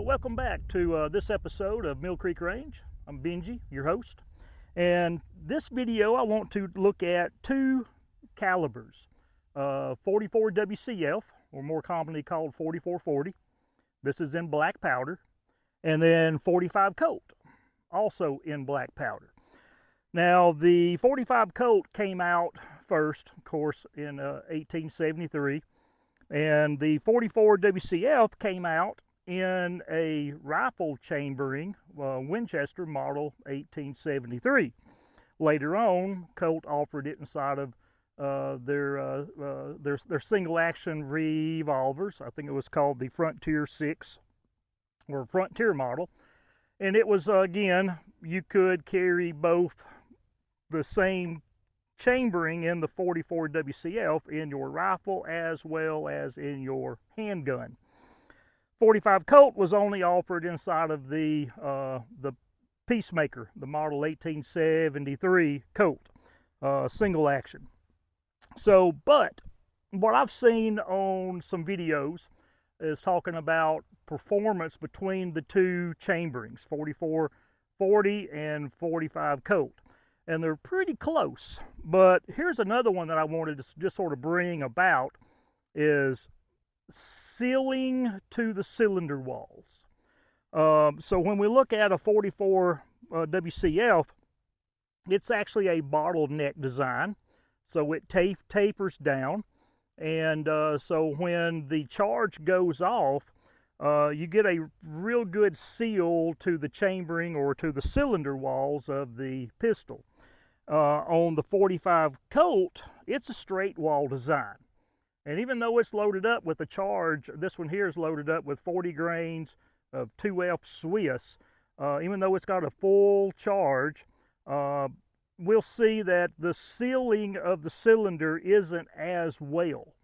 welcome back to this episode of Mill Creek Range. I'm Benji, your host, and this video I want to look at two calibers, 44 WCF, or more commonly called 4440. This is in black powder, and then 45 Colt, also in black powder. Now, the 45 Colt came out first, of course, in 1873, and the 44 WCF came out in a rifle chambering Winchester model 1873. Later on, Colt offered it inside of their single action revolvers. I think it was called the Frontier 6 or Frontier model. And it was, again, you could carry both the same chambering in the 44 WCF in your rifle as well as in your handgun. 45 Colt was only offered inside of the Peacemaker, the model 1873 Colt, single action. So, but what I've seen on some videos is talking about performance between the two chamberings, 4440 and 45 Colt. And they're pretty close. But here's another one that I wanted to just sort of bring about is sealing to the cylinder walls. So when we look at a 44 WCF, it's actually a bottleneck design. So it tapers down. And so when the charge goes off, you get a real good seal to the chambering or to the cylinder walls of the pistol. On the 45 Colt, it's a straight wall design. And even though it's loaded up with a charge, this one here is loaded up with 40 grains of 2F Swiss. Even though it's got a full charge, we'll see that the sealing of the cylinder isn't as well.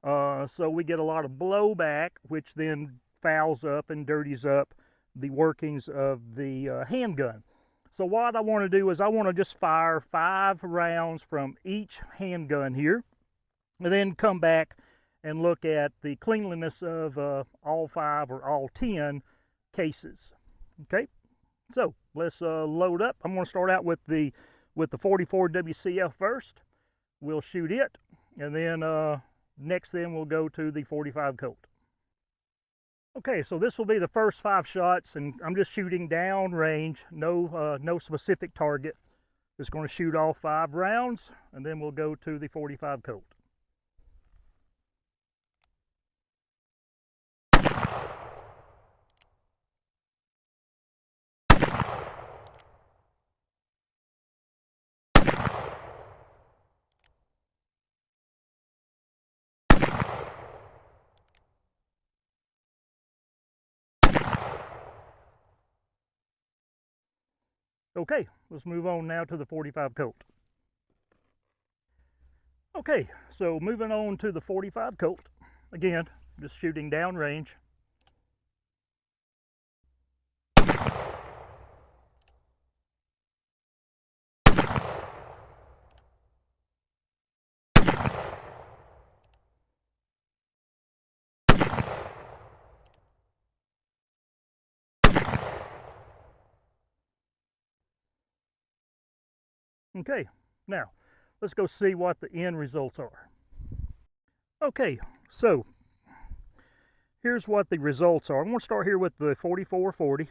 So we get a lot of blowback, which then fouls up and dirties up the workings of the handgun. So what I want to do is I want to just fire 5 rounds from each handgun here, and then come back and look at the cleanliness of all 5 or all 10 cases. Okay, so let's load up. I'm going to start out with the 44 WCF first. We'll shoot it, and then next then we'll go to the 45 Colt. Okay, so this will be the first 5 shots, and I'm just shooting down range, no specific target. Just going to shoot all 5 rounds, and then we'll go to the 45 Colt. Okay, let's move on now to the 45 Colt. Okay, so moving on to the 45 Colt. Again, just shooting down range. Okay, now let's go see what the end results are. Okay, so here's what the results are. I'm going to start here with the 4440,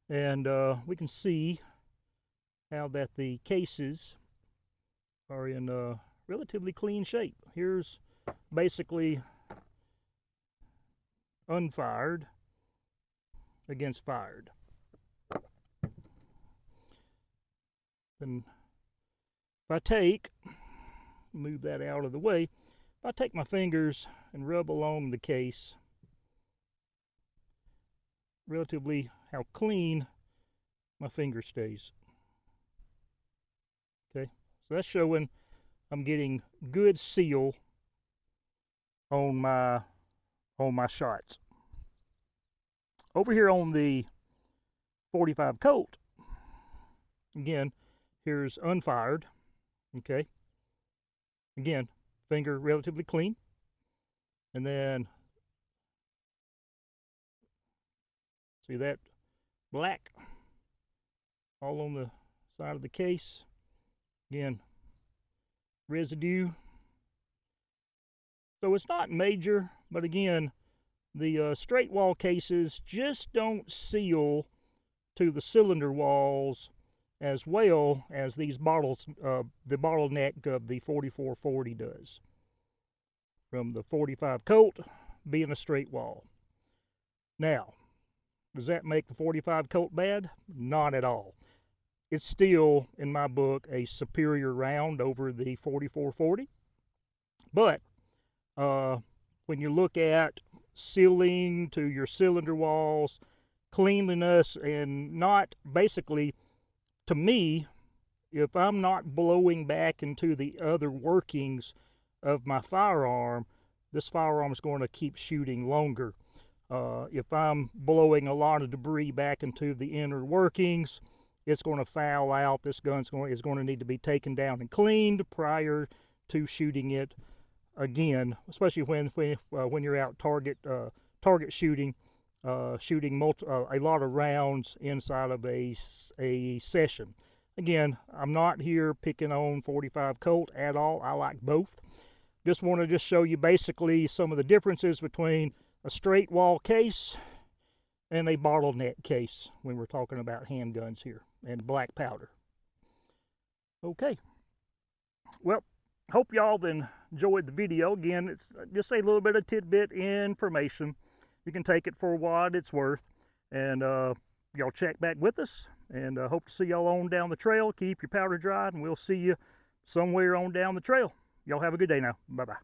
and we can see how that the cases are in relatively clean shape. Here's basically unfired against fired. Then if I move that out of the way, if I take my fingers and rub along the case, relatively how clean my finger stays. Okay, so that's showing I'm getting good seal on my shots. Over here on the 45 Colt, again, here's unfired. Okay, again, finger relatively clean, and then See that black all on the side of the case. Again, residue. So it's not major, but again, the straight wall cases just don't seal to the cylinder walls as well as these bottles, the bottleneck of the 4440 does. From the 45 Colt being a straight wall. Now, does that make the 45 Colt bad? Not at all. It's still, in my book, a superior round over the 4440. But when you look at sealing to your cylinder walls, cleanliness, and not basically, to me, if I'm not blowing back into the other workings of my firearm, this firearm is going to keep shooting longer. If I'm blowing a lot of debris back into the inner workings, it's going to foul out. This gun is going to need to be taken down and cleaned prior to shooting it again, especially when you're out target shooting, shooting a lot of rounds inside of a session. Again, I'm not here picking on 45 Colt at all. I like both. Just want to show you basically some of the differences between a straight wall case and a bottleneck case when we're talking about handguns here, and black powder. Okay. Well, hope y'all then enjoyed the video. Again, it's just a little bit of tidbit information. You can take it for what it's worth. And y'all check back with us. And hope to see y'all on down the trail. Keep your powder dry, and we'll see you somewhere on down the trail. Y'all have a good day now. Bye-bye.